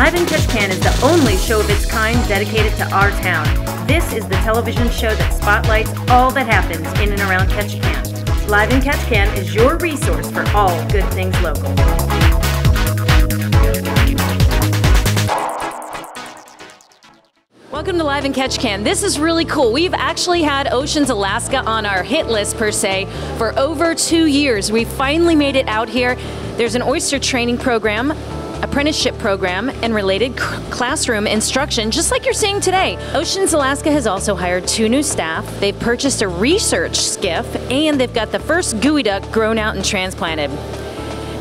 Live in Ketchikan is the only show of its kind dedicated to our town. This is the television show that spotlights all that happens in and around Ketchikan. Live in Ketchikan is your resource for all good things local. Welcome to Live in Ketchikan. This is really cool. We've actually had Oceans Alaska on our hit list, per se, for over 2 years. We finally made it out here. There's an oyster training program, apprenticeship program, and related classroom instruction, just like you're seeing today. Oceans Alaska has also hired 2 new staff. They've purchased a research skiff, and they've got the first gooey duck grown out and transplanted.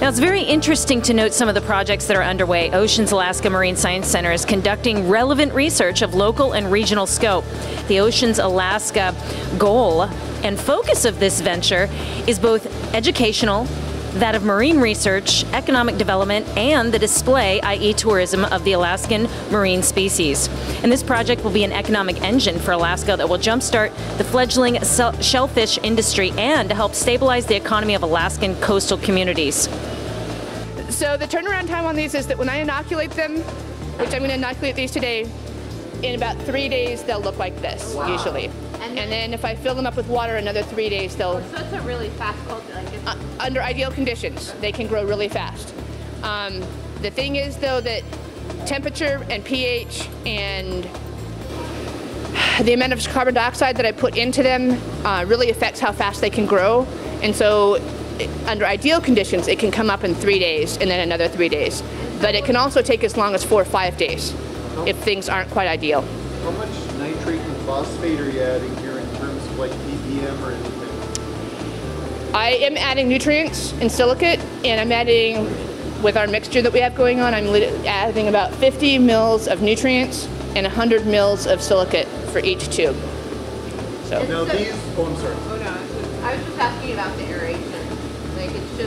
Now, it's very interesting to note some of the projects that are underway. Oceans Alaska Marine Science Center is conducting relevant research of local and regional scope. The Oceans Alaska goal and focus of this venture is both educational, that of marine research, economic development, and the display, i.e. tourism, of the Alaskan marine species. And this project will be an economic engine for Alaska that will jumpstart the fledgling shellfish industry and help stabilize the economy of Alaskan coastal communities. So the turnaround time on these is that when I inoculate them, which I'm going to inoculate these today, in about 3 days they'll look like this, usually. And then if I fill them up with water, another 3 days they'll... So it's a really fast culture. Like under ideal conditions, they can grow really fast. The thing is, though, that temperature and pH and the amount of carbon dioxide that I put into them really affects how fast they can grow. And so under ideal conditions, it can come up in 3 days and then another 3 days. But it can also take as long as 4 or 5 days if things aren't quite ideal. How much nitrate and phosphate are you adding here in terms of like ppm or anything? I am adding nutrients and silicate, and I'm adding, with our mixture that we have going on, I'm adding about 50 mils of nutrients and 100 mils of silicate for each tube. So now these, oh, I'm sorry. Oh no, I was just asking about the aeration. Like it's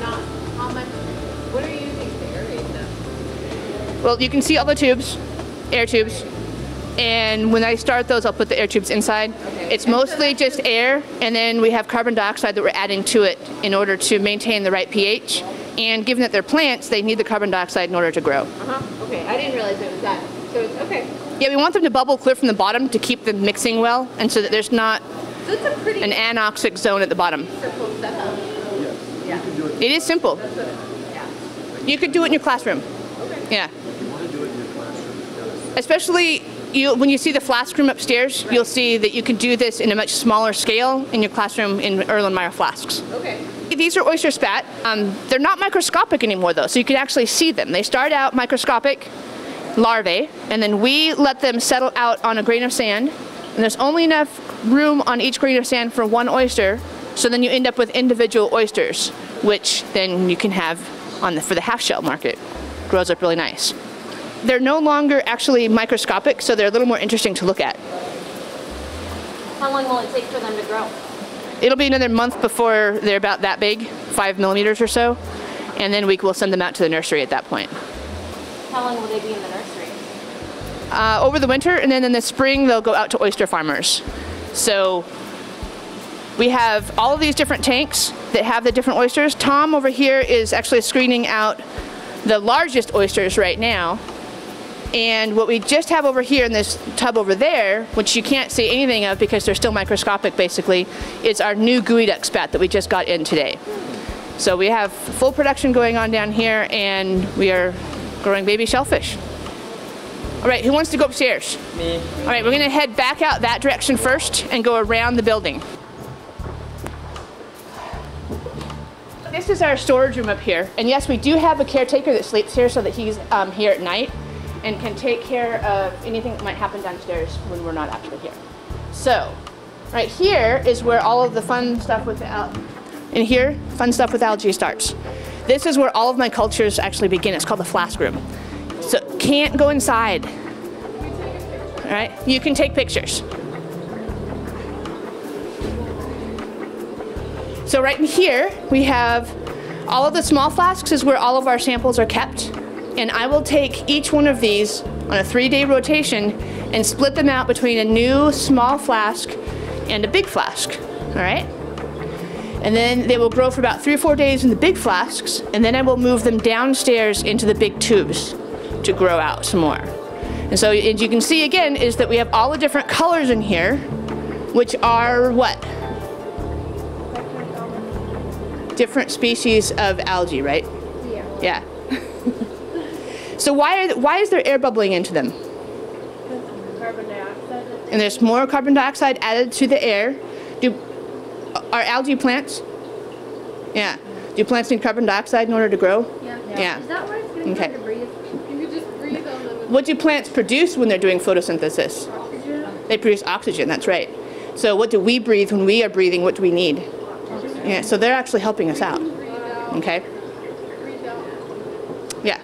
not, how much, what are you using to aerate them? Well, you can see all the tubes, air tubes. And when I start those, I'll put the air tubes inside. Okay. It's mostly just air, and then we have carbon dioxide that we're adding to it in order to maintain the right pH. And given that they're plants, they need the carbon dioxide in order to grow. Okay, I didn't realize it was that. So it's okay. Yeah, we want them to bubble clear from the bottom to keep them mixing well, and so that there's not an anoxic zone at the bottom. Simple setup. Yes. Yeah. You can do it. It is simple. Yeah. You could do it in your classroom. Okay. Yeah. If you want to do it in your classroom, Especially when you see the flask room upstairs, right, you'll see that you can do this in a much smaller scale in your classroom in Erlenmeyer flasks. Okay. These are oyster spat. They're not microscopic anymore, though, so you can actually see them. They start out microscopic larvae, and then we let them settle out on a grain of sand, and there's only enough room on each grain of sand for one oyster, so then you end up with individual oysters, which then you can have for the half-shell market. Grows up really nice. They're no longer actually microscopic, so they're a little more interesting to look at. How long will it take for them to grow? It'll be another month before they're about that big, 5 millimeters or so, and then we will send them out to the nursery at that point. How long will they be in the nursery? Over the winter, and then in the spring they'll go out to oyster farmers. So we have all of these different tanks that have the different oysters. Tom over here is actually screening out the largest oysters right now. And what we just have over here in this tub over there, which you can't see anything of because they're still microscopic basically, is our new gooey duck spat that we just got in today. So we have full production going on down here, and we are growing baby shellfish. All right, who wants to go upstairs? Me. All right, we're gonna head back out that direction first and go around the building. This is our storage room up here. And yes, we do have a caretaker that sleeps here so that he's here at night and can take care of anything that might happen downstairs when we're not actually here. So, right here is where all of the fun stuff with algae starts. This is where all of my cultures actually begin. It's called the flask room. So, can't go inside. All right, you can take pictures. So right in here, we have all of the small flasks is where all of our samples are kept. And I will take each one of these on a 3-day rotation and split them out between a new small flask and a big flask, all right? And then they will grow for about 3 or 4 days in the big flasks, and then I will move them downstairs into the big tubes to grow out some more. And so as you can see again is that we have all the different colors in here, which are what? Different species of algae, right? Yeah. So why is there air bubbling into them? Carbon dioxide. And there's more carbon dioxide added to the air. Are algae plants? Yeah. Do plants need carbon dioxide in order to grow? Yeah. Is that why it's going to be hard to breathe? You could just breathe on them. What do plants produce when they're doing photosynthesis? Oxygen. They produce oxygen, that's right. So what do we breathe when we are breathing? What do we need? Yeah, so they're actually helping us out. Okay? Breathe out. Yeah.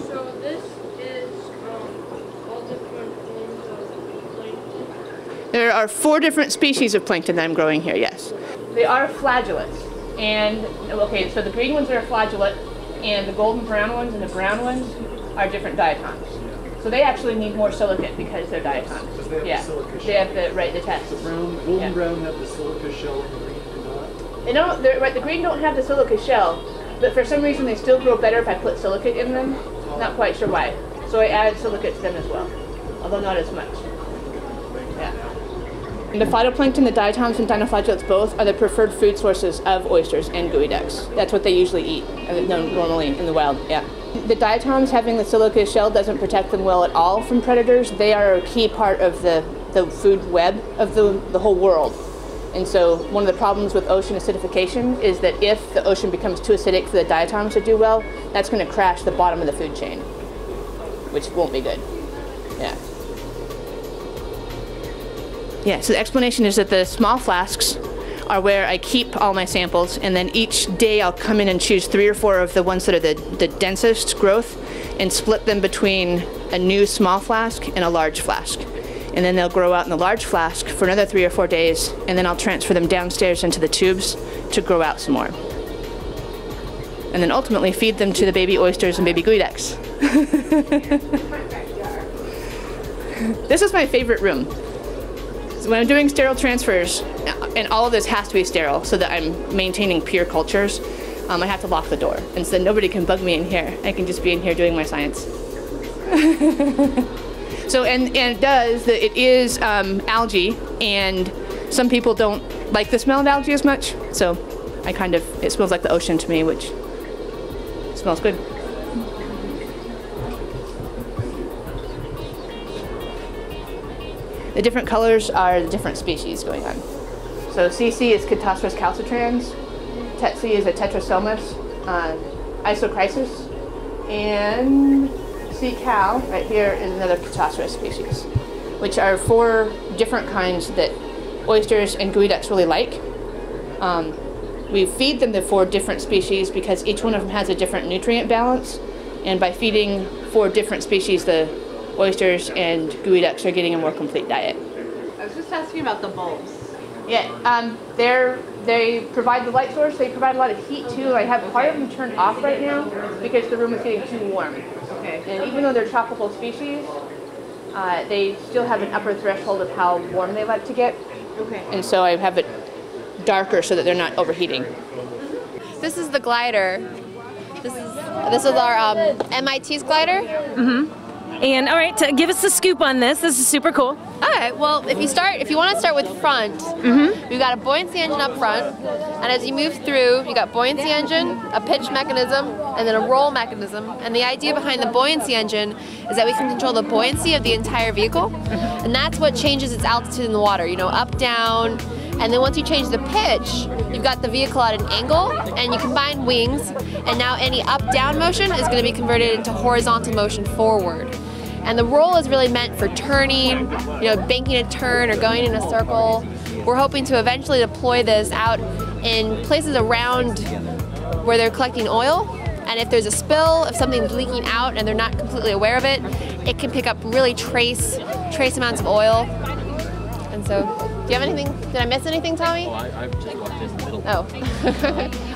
So this is all different forms of plankton. There are 4 different species of plankton that I'm growing here, yes. They are flagellates. And, okay, so the green ones are flagellate, and the golden brown ones and the brown ones are different diatoms. So they actually need more silicate because they're diatoms. Because they have the silica shell. They have the, right, the test. The golden brown have the silica shell and the green do not. Right, the green don't have the silica shell, but for some reason they still grow better if I put silicate in them. Not quite sure why. So I added silicate to them as well, although not as much. Yeah. And the phytoplankton, the diatoms and dinoflagellates both are the preferred food sources of oysters and geoducks. That's what they usually eat, normally in the wild, yeah. The diatoms having the silica shell doesn't protect them well at all from predators. They are a key part of the food web of the whole world. And so one of the problems with ocean acidification is that if the ocean becomes too acidic for the diatoms to do well, that's going to crash the bottom of the food chain, which won't be good. Yeah. Yeah, so the explanation is that the small flasks are where I keep all my samples, and then each day I'll come in and choose 3 or 4 of the ones that are the densest growth and split them between a new small flask and a large flask. And then they'll grow out in the large flask for another 3 or 4 days, and then I'll transfer them downstairs into the tubes to grow out some more. And then ultimately feed them to the baby oysters and baby geoducks. This is my favorite room. So when I'm doing sterile transfers, and all of this has to be sterile so that I'm maintaining pure cultures, I have to lock the door. And so nobody can bug me in here. I can just be in here doing my science. So, and it is algae, and some people don't like the smell of algae as much, so it smells like the ocean to me, which smells good. The different colors are the different species going on. So CC is Catastropus calcitrans, Tetsi is a Tetrasomus isochrysis, and C-Cal right here is another Catastropus species, which are 4 different kinds that oysters and geoducks really like. We feed them the 4 different species because each one of them has a different nutrient balance, and by feeding 4 different species, the oysters and geoducks are getting a more complete diet. I was just asking about the bulbs. Yeah, they provide the light source. They provide a lot of heat too. I have part of them turned off right now because the room is getting too warm. Okay. And even though they're tropical species, they still have an upper threshold of how warm they like to get. Okay. And so I have it darker so that they're not overheating. This is the glider. This is our MIT's glider. Mm-hmm. And all right, give us the scoop on this. This is super cool. All right. Well, if you want to start with front, we've got a buoyancy engine up front, and as you move through, you got buoyancy engine, a pitch mechanism, and then a roll mechanism. And the idea behind the buoyancy engine is that we can control the buoyancy of the entire vehicle, and that's what changes its altitude in the water. You know, up, down. And then once you change the pitch, you've got the vehicle at an angle, and you combine wings, and now any up-down motion is going to be converted into horizontal motion forward. And the roll is really meant for turning, you know, banking a turn or going in a circle. We're hoping to eventually deploy this out in places around where they're collecting oil. And if there's a spill, if something's leaking out and they're not completely aware of it, it can pick up really trace amounts of oil. And so, do you have anything? Did I miss anything, Tommy? Well, I just walked in the middle. Oh.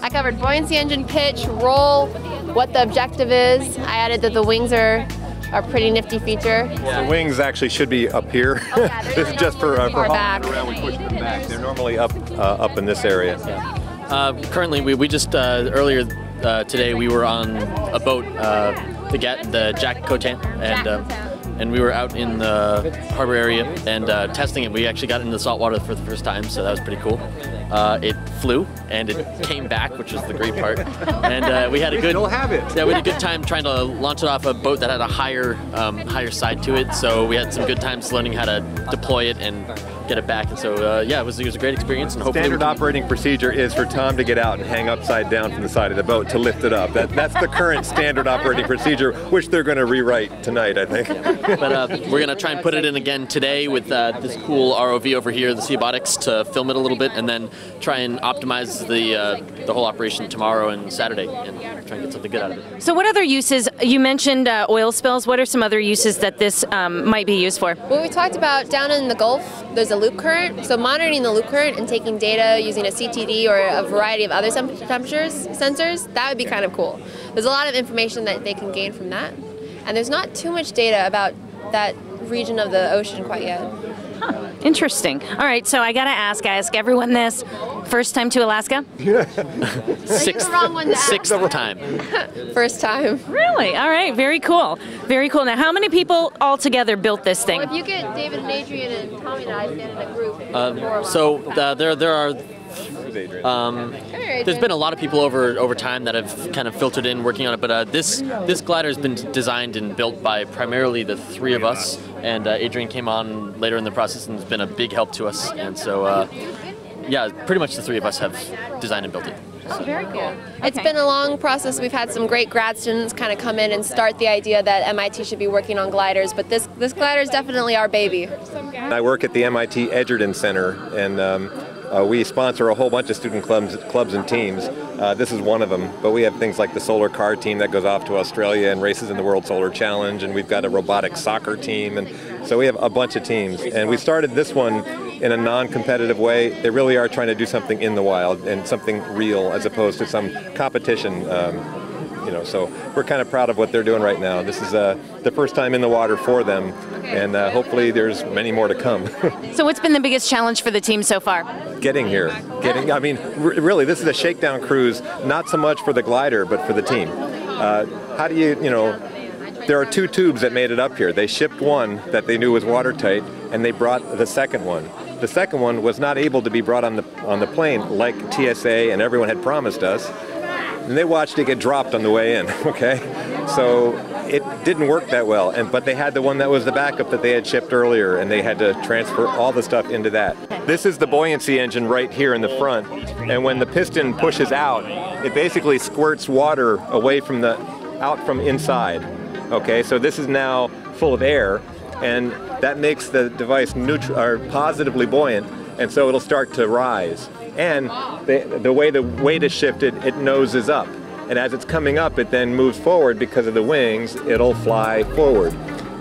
I covered buoyancy engine, pitch, roll, what the objective is. I added that the wings are a pretty nifty feature. Yeah. The wings actually should be up here. Oh, yeah, This is just for far hauling back. it around. We push them back. They're normally up in this area. Currently, we just earlier today we were on a boat the Jack Cotan, and we were out in the harbor area and testing it. We actually got into the salt water for the first time, so that was pretty cool. It flew and it came back, which was the great part. And we had a good we had a good time trying to launch it off a boat that had a higher side to it. So we had some good times learning how to deploy it and get it back. And so yeah, it was a great experience. And hopefully standard operating procedure is for Tom to get out and hang upside down from the side of the boat to lift it up. That's the current standard operating procedure, which they're going to rewrite tonight, I think. But we're going to try and put it in again today with this cool ROV over here, the Seabotics, to film it a little bit, and then try and optimize the whole operation tomorrow and Saturday and try and get something good out of it. So what other uses, you mentioned oil spills, what are some other uses that this might be used for? Well, we talked about down in the Gulf, there's a loop current, so monitoring the loop current and taking data using a CTD or a variety of other sensors, that would be kind of cool. There's a lot of information that they can gain from that, and there's not too much data about that region of the ocean quite yet. Huh. Interesting. All right, so I ask everyone this. First time to Alaska? Sixth time. First time. Really? All right, very cool. Very cool. Now, how many people all together built this thing? Well, if you get David and Adrian and Tommy and I stand in a group. There are there's been a lot of people over time that have kind of filtered in working on it, but this glider has been designed and built by primarily the three of us, and Adrian came on later in the process and has been a big help to us, and so yeah, pretty much the three of us have designed and built it. Oh, very cool. It's been a long process. We've had some great grad students kind of come in and start the idea that MIT should be working on gliders, but this glider is definitely our baby. I work at the MIT Edgerton Center, and we sponsor a whole bunch of student clubs and teams. This is one of them, but we have things like the solar car team that goes off to Australia and races in the World Solar Challenge, and we've got a robotic soccer team, and so we have a bunch of teams. And we started this one in a non-competitive way. They really are trying to do something in the wild and something real as opposed to some competition. So we're kind of proud of what they're doing right now. This is the first time in the water for them, and hopefully there's many more to come. So what's been the biggest challenge for the team so far? Getting here. I mean, really, this is a shakedown cruise, not so much for the glider, but for the team. How do there are two tubes that made it up here. They shipped one that they knew was watertight, and they brought the second one. The second one was not able to be brought on the plane like TSA and everyone had promised us. And they watched it get dropped on the way in, okay? So it didn't work that well, but they had the one that was the backup that they had shipped earlier, and they had to transfer all the stuff into that. This is the buoyancy engine right here in the front, and when the piston pushes out, it basically squirts water away from out from inside, okay? So this is now full of air, and that makes the device positively buoyant, and so it'll start to rise. And the way the weight is shifted, it noses up. And as it's coming up, it then moves forward because of the wings, it'll fly forward.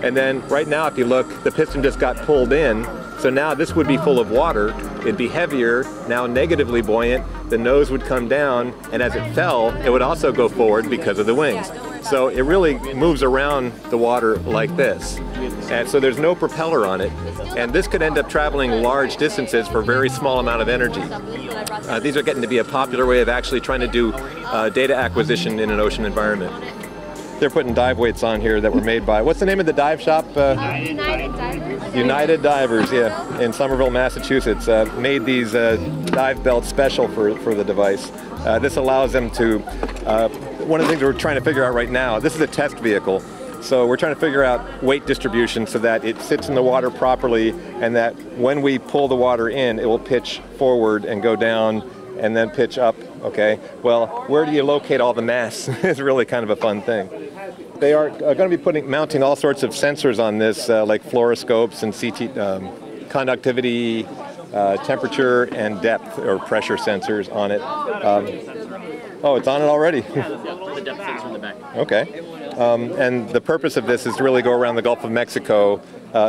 And then right now, if you look, the piston just got pulled in. So now this would be full of water. It'd be heavier, now negatively buoyant. The nose would come down, and as it fell, it would also go forward because of the wings. So it really moves around the water like this. And so there's no propeller on it. And this could end up traveling large distances for a very small amount of energy. These are getting to be a popular way of actually trying to do data acquisition in an ocean environment. They're putting dive weights on here that were made by, what's the name of the dive shop? United Divers. United Divers, yeah, in Somerville, Massachusetts. Made these dive belts special for the device. This allows them to, one of the things we're trying to figure out right now, this is a test vehicle. So we're trying to figure out weight distribution so that it sits in the water properly, and that when we pull the water in, it will pitch forward and go down and then pitch up, okay? Well, where do you locate all the mass? It's really kind of a fun thing. They are going to be mounting all sorts of sensors on this, like fluoroscopes and conductivity, temperature and depth or pressure sensors on it. Oh, it's on it already? The depth sensor in the back. Okay. And the purpose of this is to really go around the Gulf of Mexico.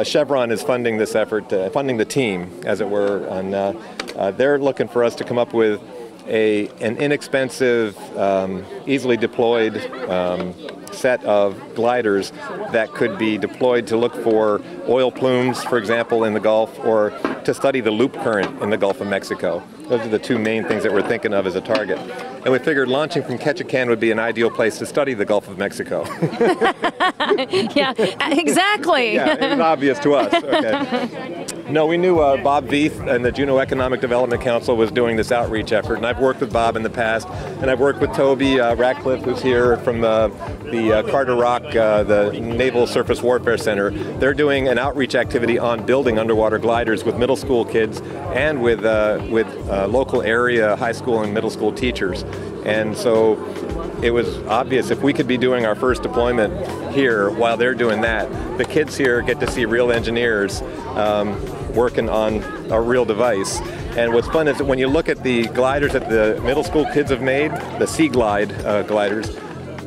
Chevron is funding this effort, funding the team, as it were, and they're looking for us to come up with an inexpensive, easily deployed set of gliders that could be deployed to look for oil plumes, for example, in the Gulf, or to study the loop current in the Gulf of Mexico. Those are the two main things that we're thinking of as a target. And we figured launching from Ketchikan would be an ideal place to study the Gulf of Mexico. Yeah, exactly. Yeah, it was obvious to us. Okay. No, we knew Bob Veith and the Juneau Economic Development Council was doing this outreach effort, and I've worked with Bob in the past, and I've worked with Toby Ratcliffe, who's here from the Carter Rock, the Naval Surface Warfare Center. They're doing an outreach activity on building underwater gliders with middle school kids and with local area high school and middle school teachers. And so it was obvious if we could be doing our first deployment here while they're doing that, the kids here get to see real engineers working on a real device. And what's fun is that when you look at the gliders that the middle school kids have made, the Sea Glide gliders,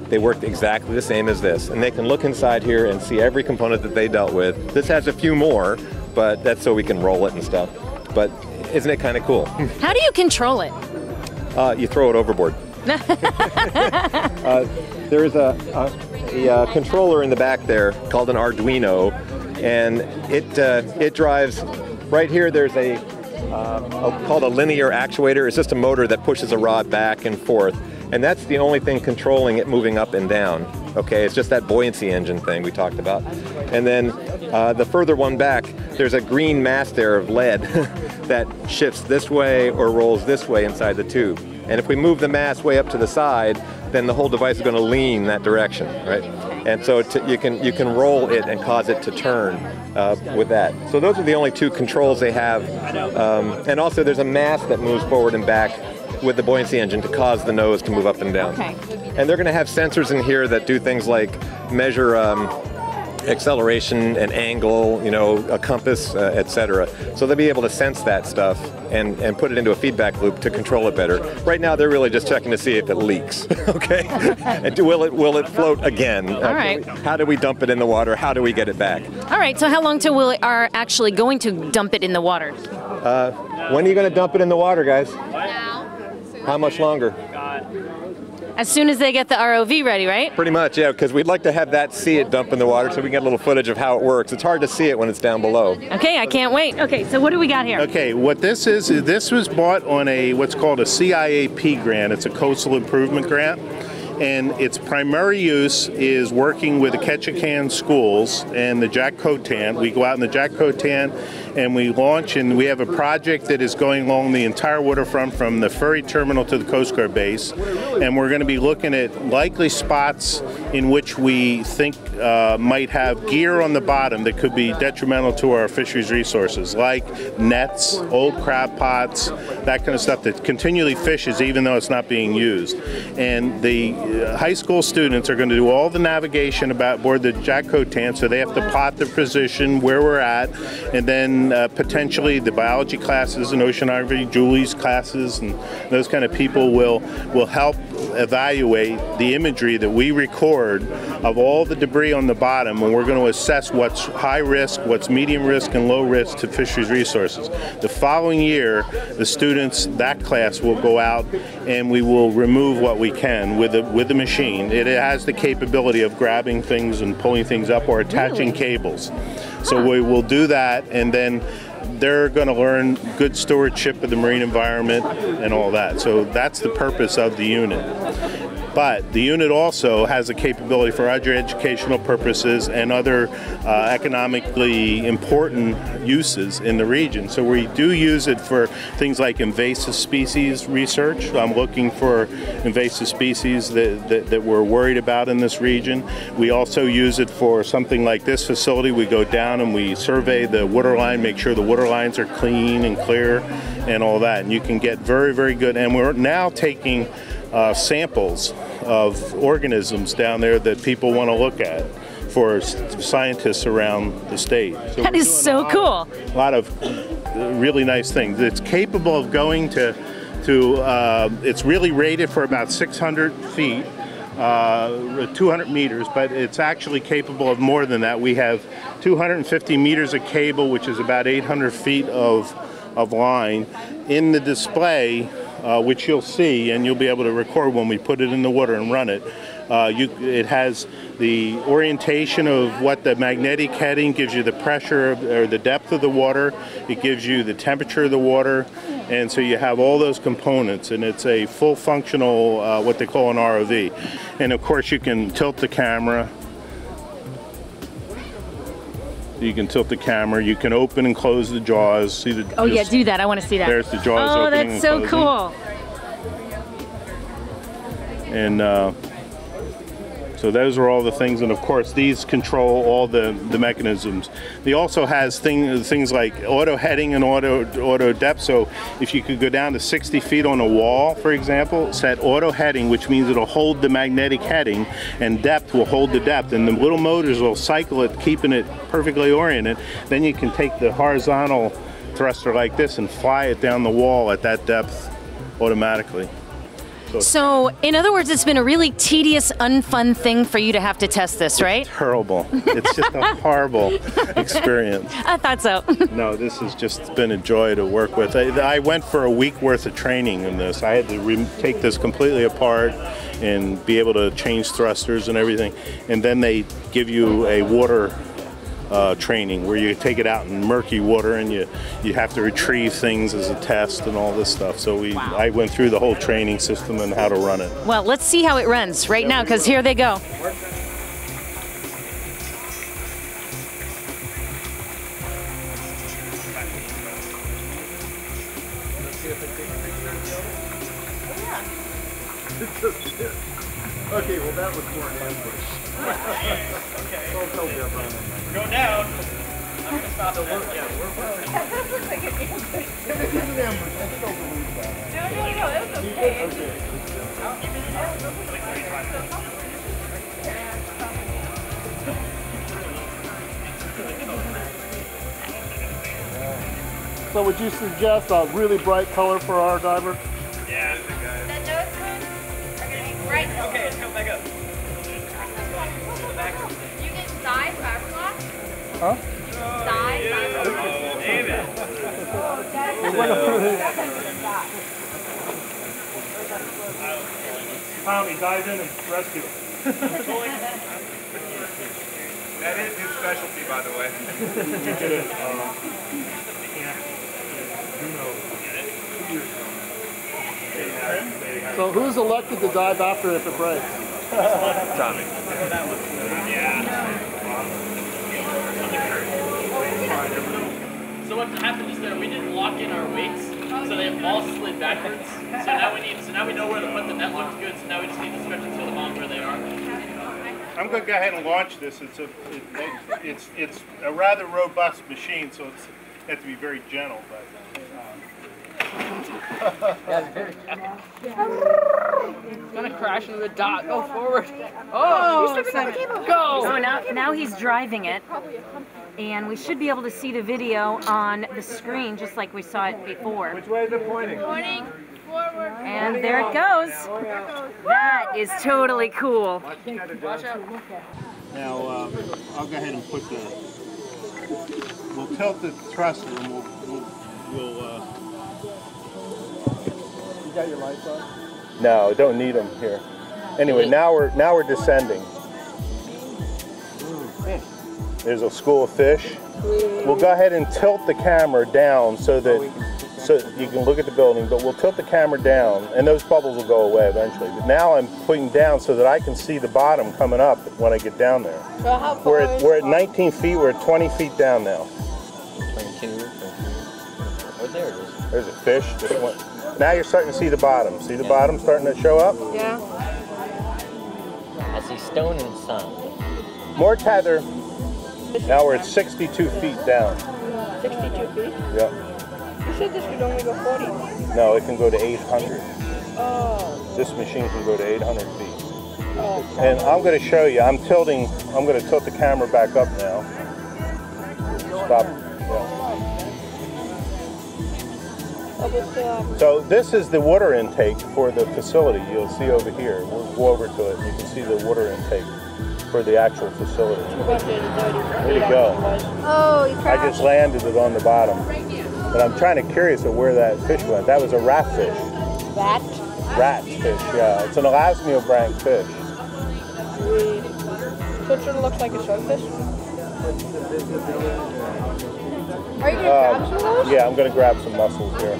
they worked exactly the same as this. And they can look inside here and see every component that they dealt with. This has a few more, but that's so we can roll it and stuff. But isn't it kind of cool? How do you control it? You throw it overboard. There's a controller in the back there called an Arduino, and it drives. Right here there's called a linear actuator. It's just a motor that pushes a rod back and forth, and that's the only thing controlling it moving up and down. Okay, it's just that buoyancy engine thing we talked about. And then the further one back, there's a green mass there of lead that shifts this way or rolls this way inside the tube. And if we move the mass way up to the side, then the whole device is going to lean that direction, right? And so you can roll it and cause it to turn with that. So those are the only two controls they have. And also there's a mass that moves forward and back with the buoyancy engine to cause the nose to move up and down. Okay. And they're going to have sensors in here that do things like measure acceleration and angle, a compass, etc. So they'll be able to sense that stuff and put it into a feedback loop to control it better. Right now, they're really just checking to see if it leaks. Okay, and will it float again? All right. How do we dump it in the water? How do we get it back? All right. So how long till we are actually going to dump it in the water? When are you going to dump it in the water, guys? Now. How much longer? As soon as they get the ROV ready, right? Pretty much, yeah, because we'd like to have that see it dump in the water so we can get a little footage of how it works. It's hard to see it when it's down below. Okay, I can't wait. Okay, so what do we got here? Okay, what this is this was bought on what's called a CIAP grant. It's a coastal improvement grant. And its primary use is working with the Ketchikan schools and the Jack Cotan. We go out in the Jack Cotan and we launch, and we have a project that is going along the entire waterfront from the ferry terminal to the Coast Guard base. And we're going to be looking at likely spots in which we think might have gear on the bottom that could be detrimental to our fisheries resources, like nets, old crab pots, that kind of stuff that continually fishes even though it's not being used. And the high school students are going to do all the navigation about board the Jack Cotan, so they have to plot their position, where we're at, and then potentially the biology classes and oceanography, Julie's classes, and those kind of people will help evaluate the imagery that we record of all the debris on the bottom, and we're going to assess what's high risk, what's medium risk, and low risk to fisheries resources. The following year, the students, that class, will go out and we will remove what we can with the machine. It has the capability of grabbing things and pulling things up or attaching cables. So we will do that, and then they're going to learn good stewardship of the marine environment and all that. So that's the purpose of the unit. But the unit also has a capability for other educational purposes and other economically important uses in the region. So we do use it for things like invasive species research. I'm looking for invasive species that we're worried about in this region. We also use it for something like this facility. We go down and we survey the waterline, make sure the water lines are clean and clear and all that. And you can get very, very good. And we're now taking samples of organisms down there that people want to look at for scientists around the state. So that is so cool. A lot of really nice things. It's capable of going to it's really rated for about 600 feet, 200 meters, but it's actually capable of more than that. We have 250 meters of cable, which is about 800 feet of line. In the display, which you'll see and you'll be able to record when we put it in the water and run it. It has the orientation of what the magnetic heading gives you, the pressure or the depth of the water. It gives you the temperature of the water, And so you have all those components, and it's a full functional, what they call an ROV. And of course you can tilt the camera. You can tilt the camera. You can open and close the jaws. See the? Oh yeah, do that. I want to see that. There's the jaws opening and closing. Oh, that's so cool. And so those are all the things, and of course these control all the mechanisms. They also has things like auto heading and auto depth. So if you could go down to 60 feet on a wall, for example, set auto heading, which means it'll hold the magnetic heading, and depth will hold the depth, and the little motors will cycle it, keeping it perfectly oriented. Then you can take the horizontal thruster like this and fly it down the wall at that depth automatically. So, in other words, it's been a really tedious, unfun thing for you to have to test this, right? It's terrible. It's just a horrible experience. I thought so. No, this has just been a joy to work with. I went for a week worth of training in this. I had to take this completely apart and be able to change thrusters and everything. And then they give you a water training where you take it out in murky water and you have to retrieve things as a test and all this stuff. So I went through the whole training system and how to run it. Well, let's see how it runs right now, because here they go. Okay, well that was more an ambush. Okay. Go down. I'm going to stop it. Yeah, That looks like an ambush. It was an ambush. I still believe that. No, it was okay. So would you suggest a really bright color for our diver? Yeah. The nose rings are going to be bright. Okay, let's go back up. You can dye fiberglass. Huh? Dye fiberglass. Oh, David. Tommy, dive in and rescue him. That is his specialty, by the way. You get it. So who's elected to dive after if it breaks? Tommy. So what happened is that we didn't lock in our weights, so they all slid backwards. So now we know where to put the net looks good. So now we just need to stretch and feel them on where they are. I'm going to go ahead and launch this. It's a rather robust machine, so it has to be very gentle. But It's gonna crash into the dock. Go forward. Oh, you're slipping on the cable. Go. So now he's driving it, and we should be able to see the video on the screen just like we saw it before. Which way is it pointing? Pointing forward. And there it goes. That is totally cool. Watch out. now I'll go ahead and put we'll tilt the thruster and we'll You got your lights on? No, I don't need them here. Anyway, now we're descending. There's a school of fish. We'll go ahead and tilt the camera down so you can look at the building, but we'll tilt the camera down and those bubbles will go away eventually. But now I'm putting down so that I can see the bottom coming up when I get down there. So how far We're at 19 feet, we're at 20 feet down now. Oh, there it is. There's a fish, just one. Now you're starting to see the bottom. See the bottom starting to show up? Yeah. I see stone and sun. More tether. Now we're at 62 feet down. 62 feet? Yep. You said this could only go 40. No, it can go to 800. Oh. This machine can go to 800 feet. Oh. And I'm going to show you, I'm going to tilt the camera back up now. Stop. Yeah. So this is the water intake for the facility. You'll see over here. We'll go over to it and you can see the water intake for the actual facility. There you go. Oh, you I just landed it on the bottom. But I'm trying to curious of where that fish went. That was a ratfish. Rat? Ratfish, yeah. It's an elasmobranch fish. So it sort of looks like a shellfish? Are you going to grab some of those? Yeah, I'm going to grab some mussels here.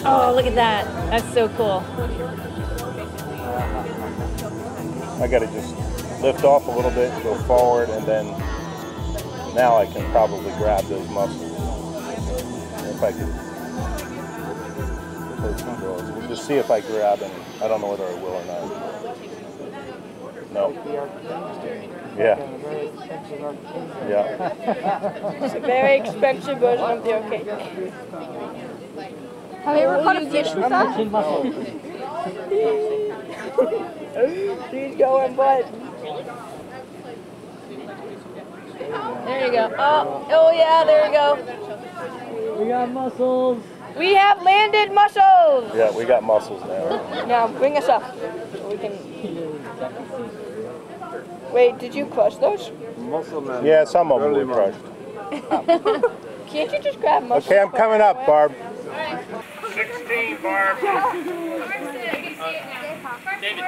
Oh, look at that. That's so cool. I got to just lift off a little bit, go forward, and then now I can probably grab those mussels. If I can. We'll just see if I grab any. I don't know whether I will or not. No. Yeah. Yeah. It's a very expensive version of the arcade. Have you ever caught a fish with that? He's going, bud. There you go. Oh yeah, there you go. We got mussels. We have landed mussels. Yeah, we got mussels now. Now bring us up. So we can. Wait, did you crush those? Yeah, some of them we crushed. Can't you just grab mussels? Okay, I'm coming up, Barb. 16, Barb. David,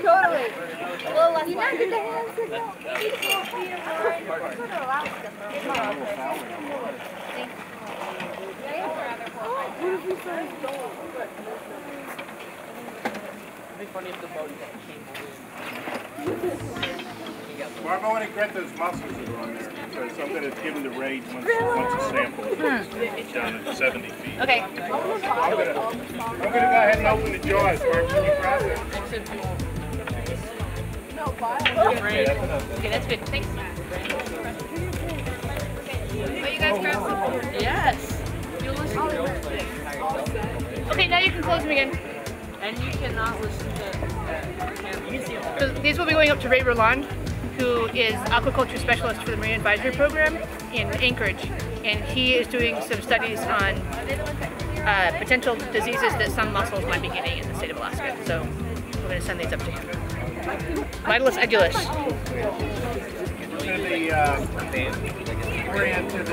Totally. A little less light. Barb, I want to get those mussels that are on there because I'm going to give them the rate once a sample is down at 70 feet. Okay. I'm going to go ahead and open the jaws, Barb. Can you grab them? Okay, that's good. Thanks. Will you guys grab some? Yes. Okay, now you can close them again. And you cannot listen to So these will be going up to Ray Roland, who is aquaculture specialist for the Marine Advisory Program in Anchorage, and he is doing some studies on potential diseases that some mussels might be getting in the state of Alaska. So we're going to send these up to him. Vitellus edulis. To the orient to the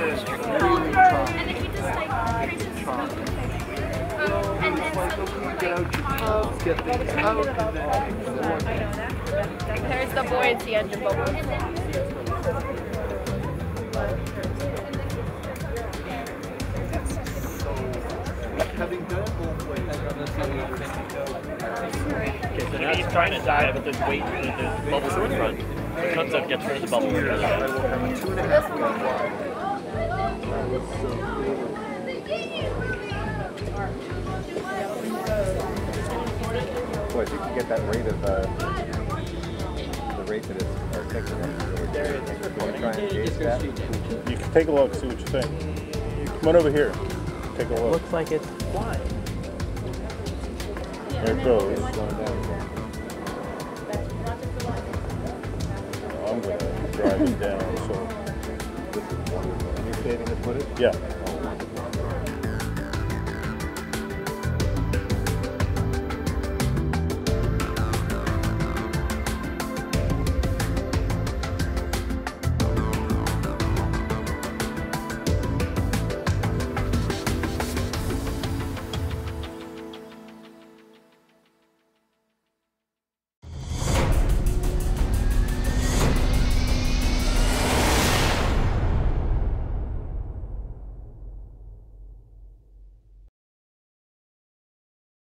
There's the buoyancy engine bubble. Having done it both ways. Okay, so now he's trying to dive, but there's weight, there's bubbles in the front. So it comes up, gets rid of the bubbles. Boy, if you can get that rate of the rate that it's taking, that's really good. You want to try and gauge that? You can take a look, see what you think. Come on over here. Take a look. Looks like it's flying. There it goes. I'm going to drive it down. So This is wonderful. Are you saving the footage? yeah.